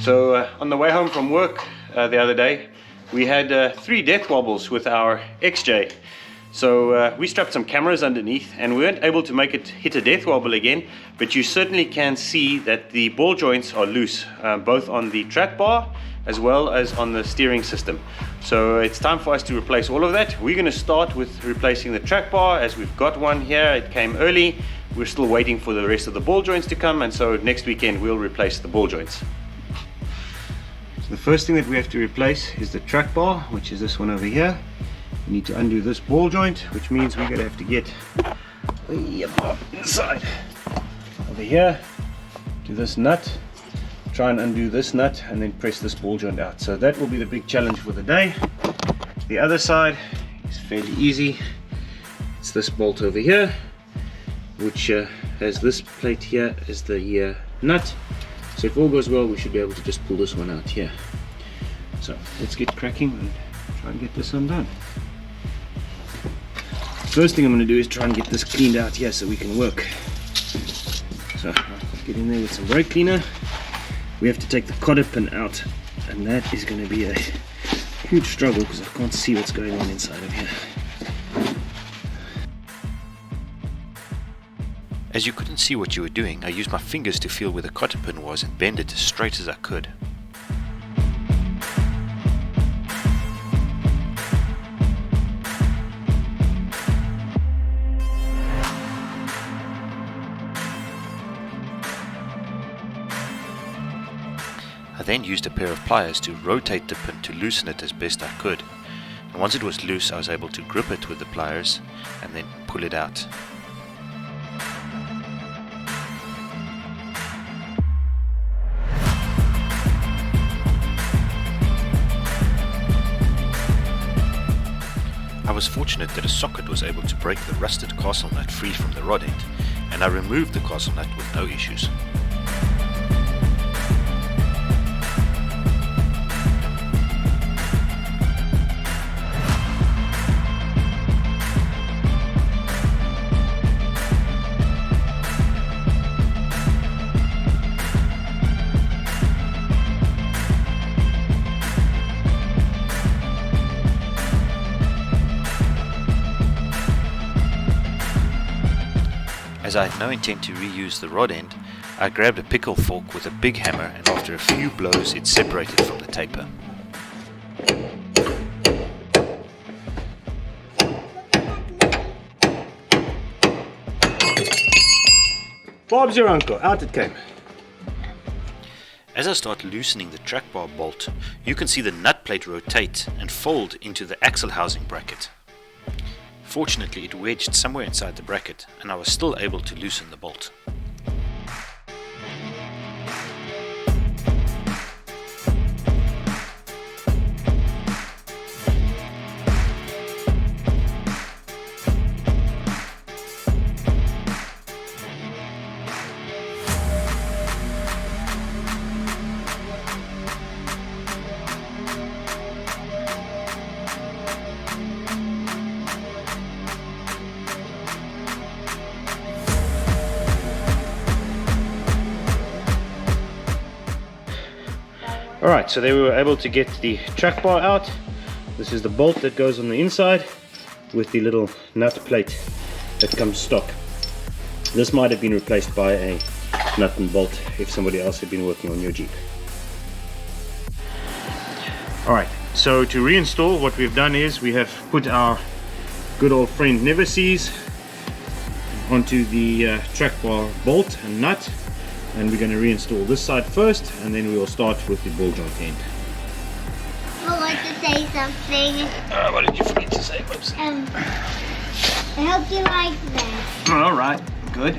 So on the way home from work the other day, we had 3 death wobbles with our XJ. So we strapped some cameras underneath and we weren't able to make it hit a death wobble again, but you certainly can see that the ball joints are loose, both on the track bar as well as on the steering system. So it's time for us to replace all of that. We're going to start with replacing the track bar, as we've got one here. It came early. We're still waiting for the rest of the ball joints to come, and so next weekend we'll replace the ball joints. So the first thing that we have to replace is the track bar, which is this one over here. We need to undo this ball joint, which means we're going to have to get inside over here to this nut, try and undo this nut, and then press this ball joint out. So that will be the big challenge for the day. The other side is fairly easy. It's this bolt over here, which has this plate here as the nut. So if all goes well, we should be able to just pull this one out here. So let's get cracking and try and get this undone. First thing I'm going to do is try and get this cleaned out here so we can work. So I'll get in there with some brake cleaner. We have to take the cotter pin out, and that is going to be a huge struggle because I can't see what's going on inside of here. As you couldn't see what you were doing, I used my fingers to feel where the cotter pin was and bend it as straight as I could. I then used a pair of pliers to rotate the pin to loosen it as best I could, and once it was loose I was able to grip it with the pliers and then pull it out. I was fortunate that a socket was able to break the rusted castle nut free from the rod end, and I removed the castle nut with no issues. As I had no intent to reuse the rod end, I grabbed a pickle fork with a big hammer, and after a few blows it separated from the taper. Bob's your uncle, out it came. As I start loosening the track bar bolt, you can see the nut plate rotate and fold into the axle housing bracket. Fortunately, it wedged somewhere inside the bracket, and I was still able to loosen the bolt. Alright, so there we were able to get the track bar out. This is the bolt that goes on the inside with the little nut plate that comes stock. This might have been replaced by a nut and bolt if somebody else had been working on your Jeep. Alright, so to reinstall, what we've done is we have put our good old friend Never Sees onto the track bar bolt and nut. And we're going to reinstall this side first, and then we will start with the ball joint end. I'd like to say something. What did you forget to say, Bubs? I hope you like that. Alright, good.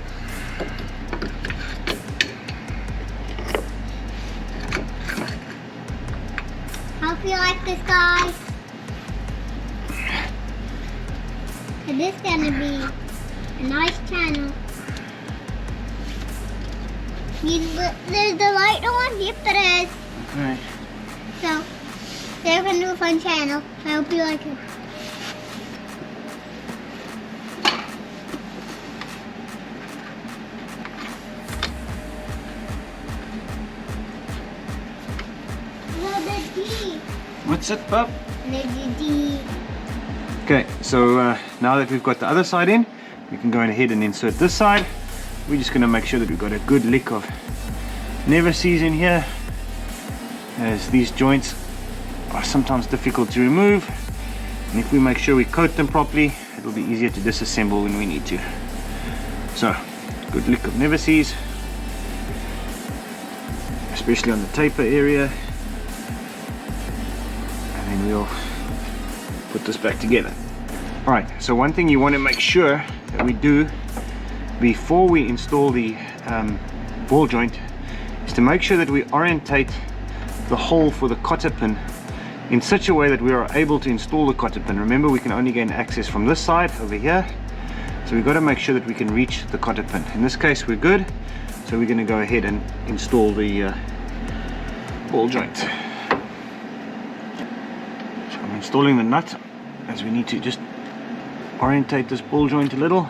Hope you like this, guys. And this is going to be a nice channel. There's the light on? Yep, there is. Okay. So, they're going to do a fun channel. I hope you like it. Daddy. What's it, pup? Daddy. Okay, so now that we've got the other side in, we can go ahead and insert this side. We're just going to make sure that we've got a good lick of never sees in here, as these joints are sometimes difficult to remove, and if we make sure we coat them properly, it'll be easier to disassemble when we need to. So, good lick of never sees, especially on the taper area, and then we'll put this back together. Alright, so one thing you want to make sure that we do before we install the ball joint is to make sure that we orientate the hole for the cotter pin in such a way that we are able to install the cotter pin. Remember, we can only gain access from this side over here, so we've got to make sure that we can reach the cotter pin. In this case we're good, so we're going to go ahead and install the ball joint. So I'm installing the nut, as we need to just orientate this ball joint a little.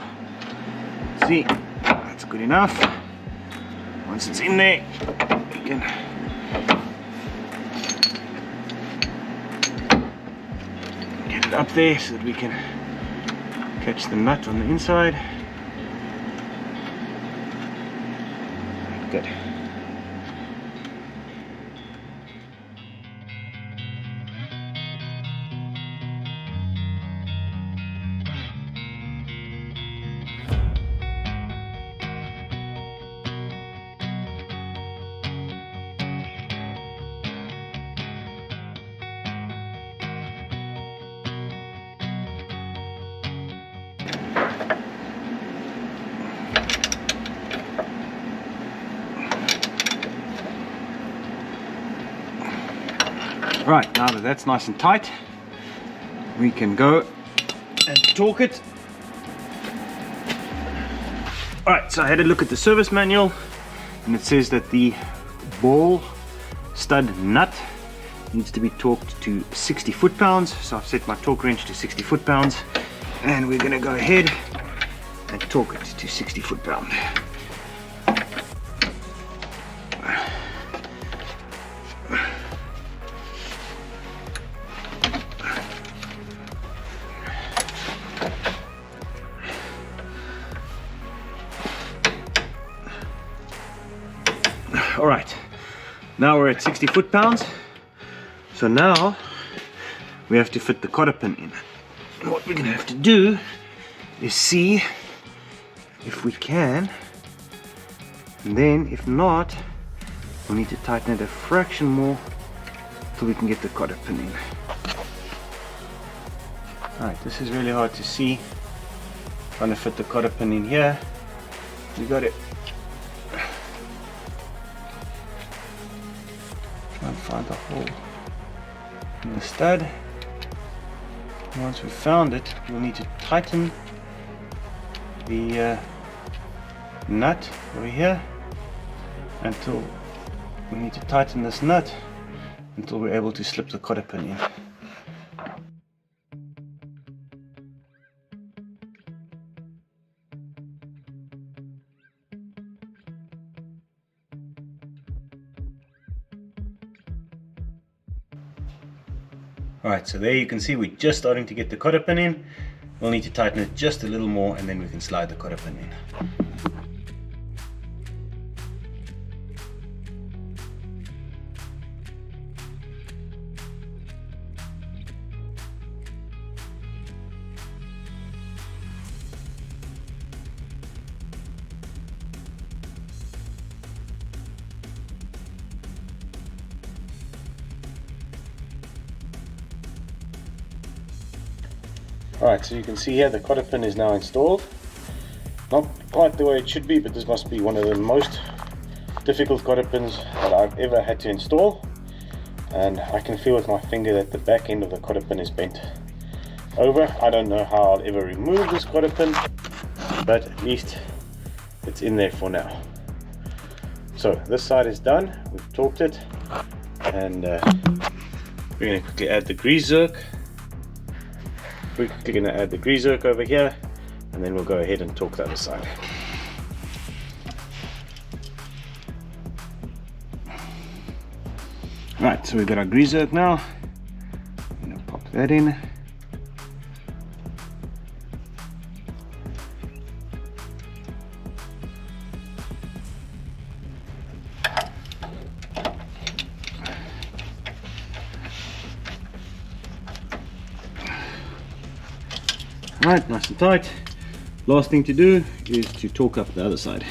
See, that's good enough. Once it's in there, we can get it up there so that we can catch the nut on the inside. Good. Right, now that that's nice and tight, we can go and torque it. Alright, so I had a look at the service manual, and it says that the ball stud nut needs to be torqued to 60 foot-pounds. So I've set my torque wrench to 60 foot-pounds, and we're going to go ahead and torque it to 60 foot-pound. Alright, now we're at 60 foot-pounds, so now we have to fit the cotter pin in. And what we're going to have to do is see if we can, and then if not, we'll need to tighten it a fraction more so we can get the cotter pin in. Alright, this is really hard to see. Trying to fit the cotter pin in here. We got it. Try and find the hole in the stud. And once we've found it, we'll need to tighten the nut over here until we need to tighten this nut until we're able to slip the cotter pin in. Alright, so there you can see we're just starting to get the cotter pin in. We'll need to tighten it just a little more and then we can slide the cotter pin in. Alright, so you can see here the cotter pin is now installed. Not quite the way it should be, but this must be one of the most difficult cotter pins that I've ever had to install. And I can feel with my finger that the back end of the cotter pin is bent over. I don't know how I'll ever remove this cotter pin, but at least it's in there for now. So this side is done, we've torqued it, and we're going to quickly add the grease zirk. We're going to add the grease zirk over here, and then we'll go ahead and torque the other side. Right, so we've got our grease zerk now. I'm going to pop that in. Right, nice and tight. Last thing to do is to torque up the other side.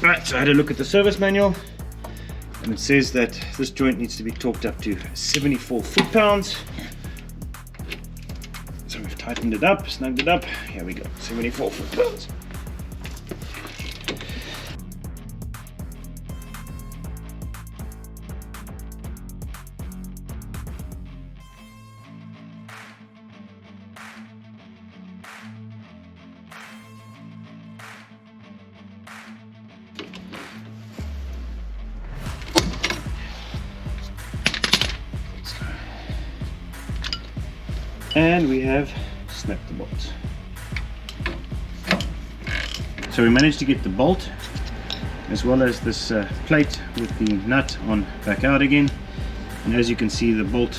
Right, so I had a look at the service manual and it says that this joint needs to be torqued up to 74 foot-pounds. So we've tightened it up, snugged it up. Here we go, 74 foot-pounds. And we have snapped the bolts. So we managed to get the bolt as well as this plate with the nut on back out again, and as you can see the bolt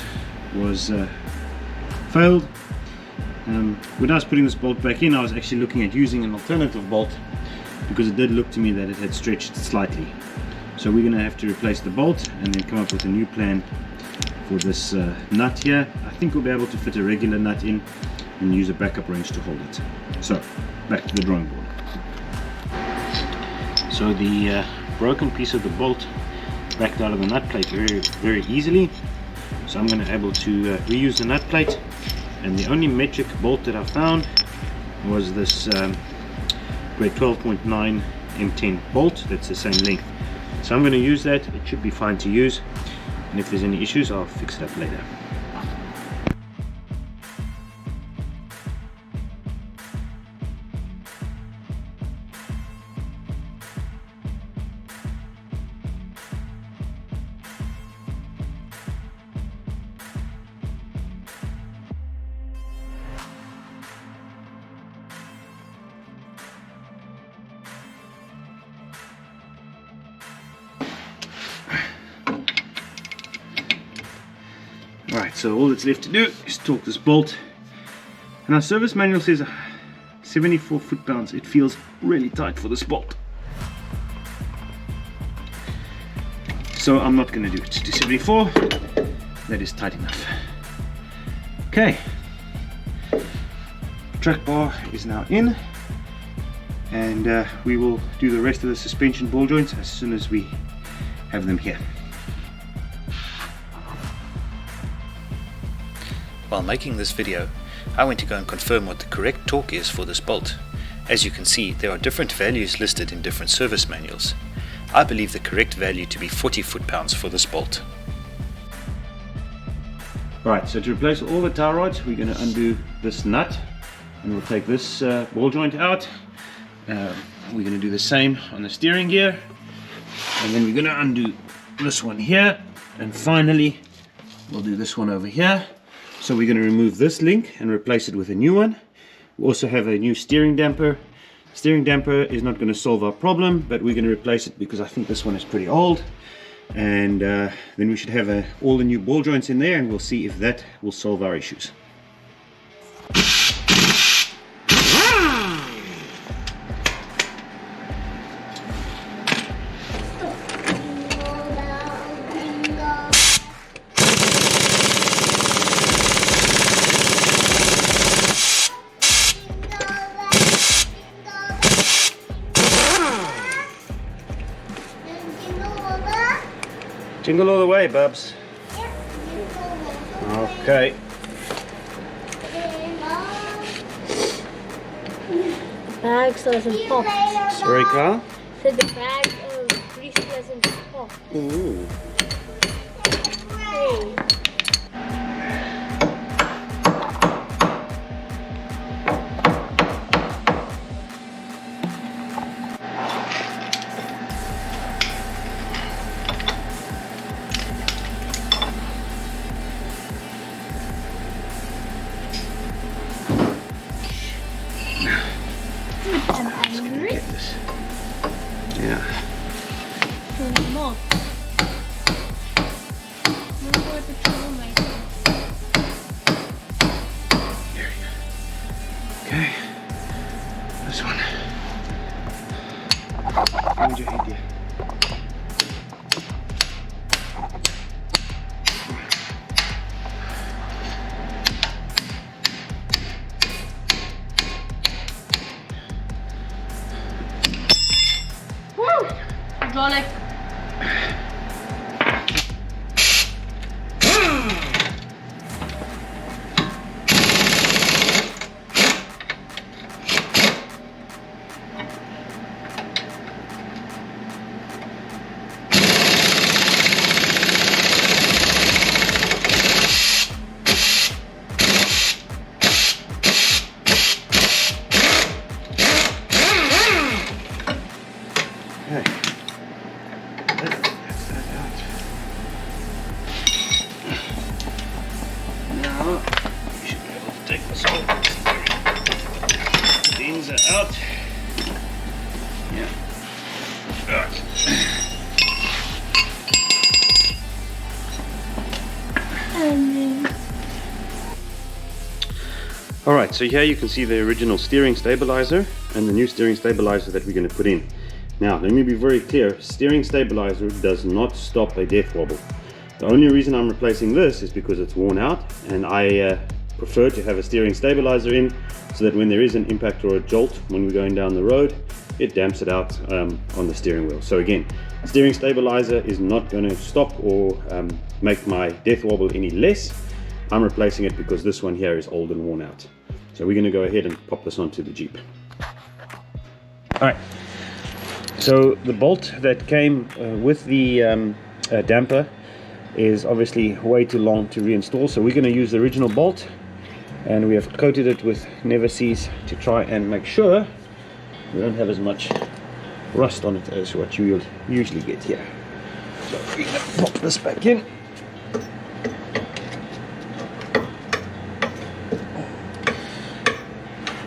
was failed. When I was putting this bolt back in, I was actually looking at using an alternative bolt because it did look to me that it had stretched slightly. So we're going to have to replace the bolt and then come up with a new plan for this nut here. I think we'll be able to fit a regular nut in and use a backup wrench to hold it. So back to the drawing board. So the broken piece of the bolt backed out of the nut plate very easily. So I'm going to be able to reuse the nut plate, and the only metric bolt that I found was this grade 12.9 M10 bolt that's the same length. So I'm going to use that. It should be fine to use, and if there's any issues I'll fix it up later. Right, so all that's left to do is torque this bolt, and our service manual says 74 foot-pounds. It feels really tight for this bolt, so I'm not going to do it to 74. That is tight enough. Okay, track bar is now in, and we will do the rest of the suspension ball joints as soon as we have them here. While making this video, I went to go and confirm what the correct torque is for this bolt. As you can see, there are different values listed in different service manuals. I believe the correct value to be 40 foot-pounds for this bolt. Right, so to replace all the tie rods, we're going to undo this nut, and we'll take this ball joint out. We're going to do the same on the steering gear, and then we're going to undo this one here, and finally we'll do this one over here. So we're going to remove this link and replace it with a new one. We also have a new steering damper. Steering damper is not going to solve our problem, but we're going to replace it because I think this one is pretty old. And then we should have all the new ball joints in there, and we'll see if that will solve our issues. Jingle all the way, Bubs. Okay. Bag doesn't pop. Sorry, Carl? Said the bag of grease doesn't pop. Ooh. Hey. Alright, so here you can see the original steering stabilizer and the new steering stabilizer that we're going to put in. Now, let me be very clear, steering stabilizer does not stop a death wobble. The only reason I'm replacing this is because it's worn out, and I prefer to have a steering stabilizer in so that when there is an impact or a jolt when we're going down the road, it damps it out on the steering wheel. So again, steering stabilizer is not going to stop or make my death wobble any less. I'm replacing it because this one here is old and worn out. So we're going to go ahead and pop this onto the Jeep. Alright, so the bolt that came with the damper is obviously way too long to reinstall, so we're going to use the original bolt, and we have coated it with Never Seize to try and make sure we don't have as much rust on it as what you usually get here. So we're going to pop this back in.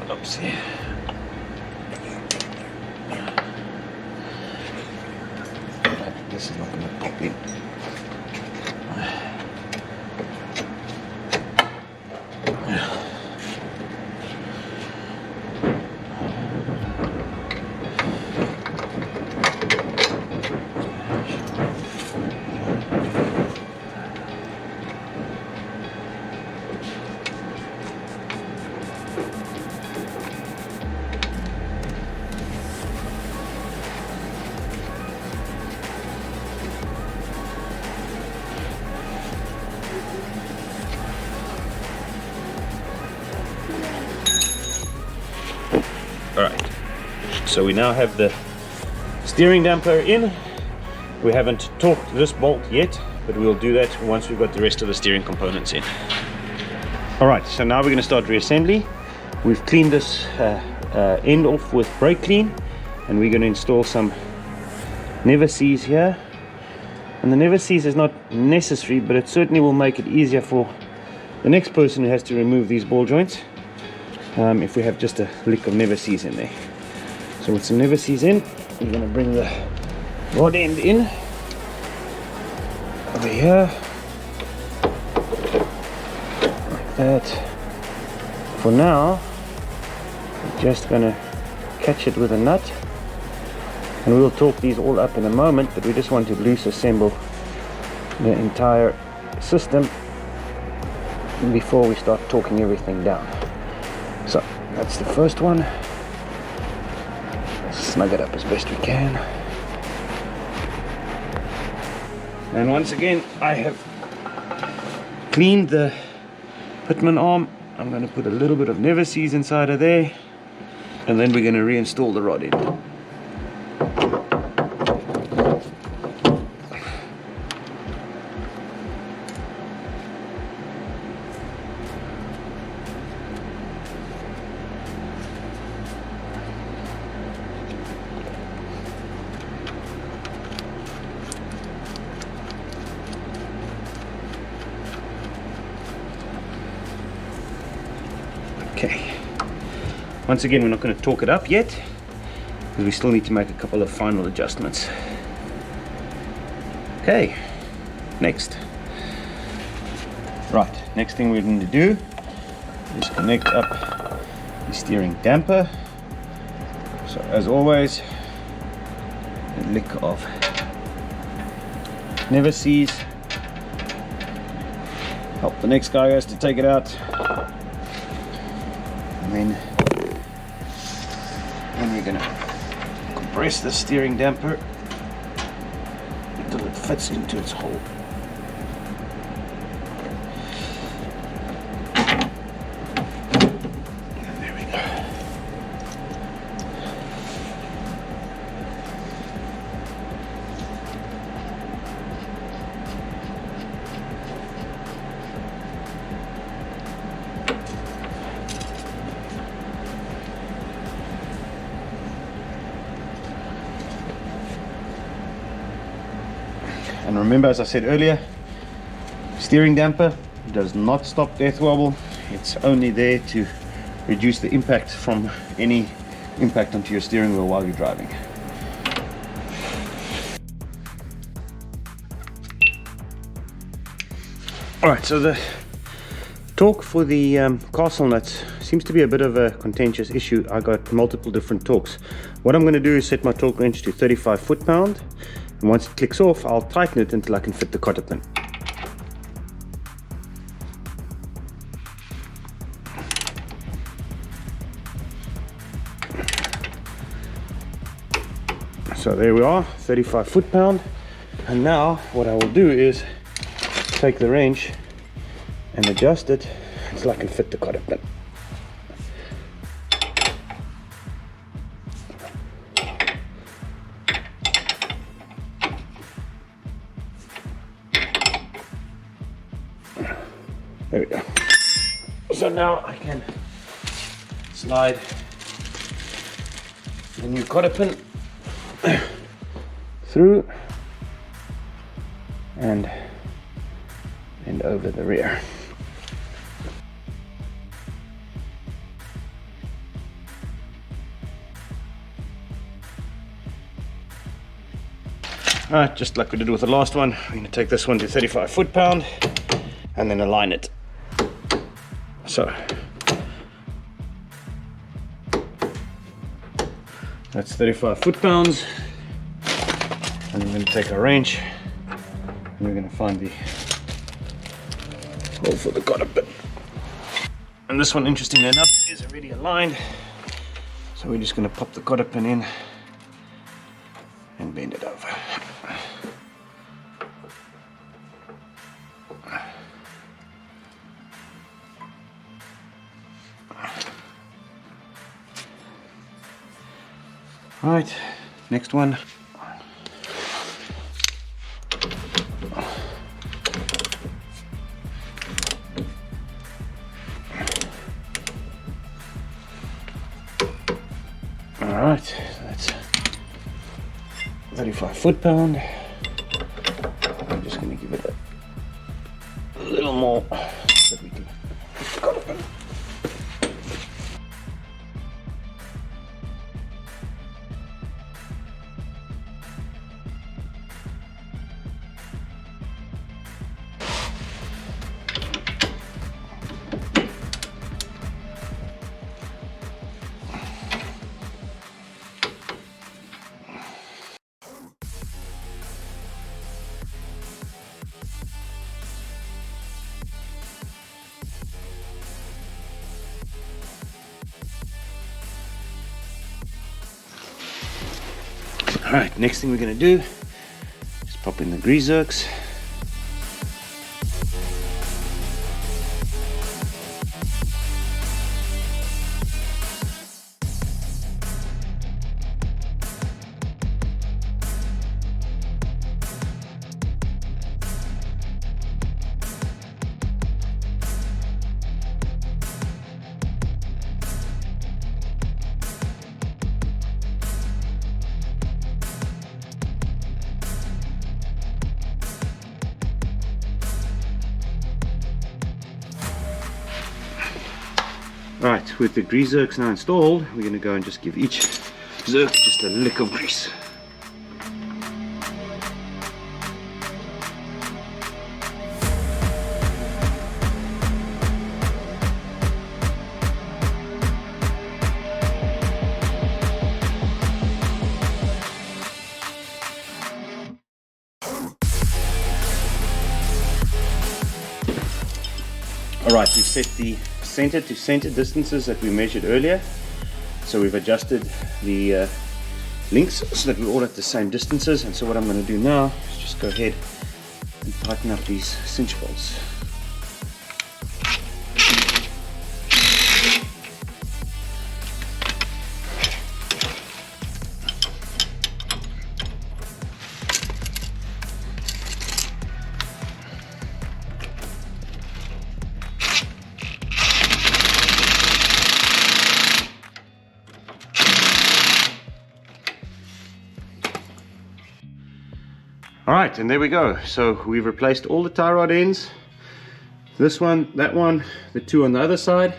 Oopsie. This is not going to pop in. Alright, so we now have the steering damper in. We haven't torqued this bolt yet, but we'll do that once we've got the rest of the steering components in. Alright, so now we're going to start reassembly. We've cleaned this end off with brake clean, and we're going to install some Never Seize here. And the Never Seize is not necessary, but it certainly will make it easier for the next person who has to remove these ball joints. If we have just a lick of Never Seize in there. So with some Never Seize in, we're going to bring the rod end in over here, like that. For now, we're just going to catch it with a nut, and we'll torque these all up in a moment, but we just want to loose assemble the entire system before we start torquing everything down. So that's the first one. Let's snug it up as best we can. And once again, I have cleaned the Pitman arm. I'm going to put a little bit of Never Seize inside of there, and then we're going to reinstall the rod in. Okay, once again, we're not going to torque it up yet because we still need to make a couple of final adjustments. Okay, next. Right, next thing we're going to do is connect up the steering damper. So as always, a lick of Never Seize. Help the next guy who has to take it out. And then we're going to compress the steering damper until it fits into its hole. And there we go. And remember, as I said earlier, steering damper does not stop death wobble. It's only there to reduce the impact from any impact onto your steering wheel while you're driving. Alright, so the torque for the castle nut seems to be a bit of a contentious issue. I got multiple different torques. What I'm going to do is set my torque wrench to 35 foot-pound, and once it clicks off, I'll tighten it until I can fit the cotter pin. So there we are, 35 foot-pound. And now what I will do is take the wrench and adjust it until I can fit the cotter pin. There we go. So now I can slide the new cotter pin through and over the rear. Alright, just like we did with the last one, we're going to take this one to 35 foot-pound and then align it. So that's 35 foot-pounds, and we're going to take our wrench and we're going to find the hole for the cotter pin. And this one, interestingly enough, is already aligned, so we're just going to pop the cotter pin in and bend it over. Right, next one. Alright, so that's 35 foot-pound. I'm just going to give it a little more so that we can put the cotter pin. Alright, next thing we're going to do is pop in the grease zirks. Right, with the grease zirks now installed, we're going to go and just give each zirk just a lick of grease. Alright, we've set the center to center distances that we measured earlier. So we've adjusted the links so that we're all at the same distances. And so what I'm going to do now is just go ahead and tighten up these cinch bolts. Alright, and there we go. So we've replaced all the tie rod ends. This one, that one, the two on the other side,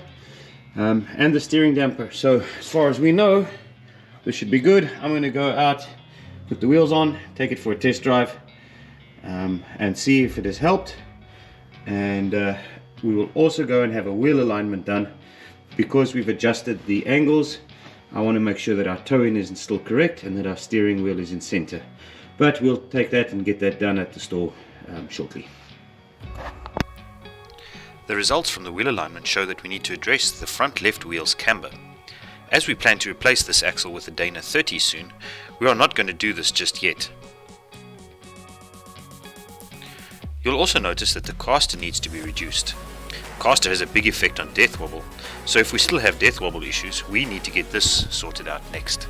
and the steering damper. So as far as we know, this should be good. I'm going to go out, put the wheels on, take it for a test drive, and see if it has helped. And we will also go and have a wheel alignment done because we've adjusted the angles, I want to make sure that our toe-in is still correct and that our steering wheel is in center. But we'll take that and get that done at the store shortly. The results from the wheel alignment show that we need to address the front left wheel's camber. As we plan to replace this axle with a Dana 30 soon, we are not going to do this just yet. You'll also notice that the caster needs to be reduced. Caster has a big effect on death wobble, so if we still have death wobble issues, we need to get this sorted out next.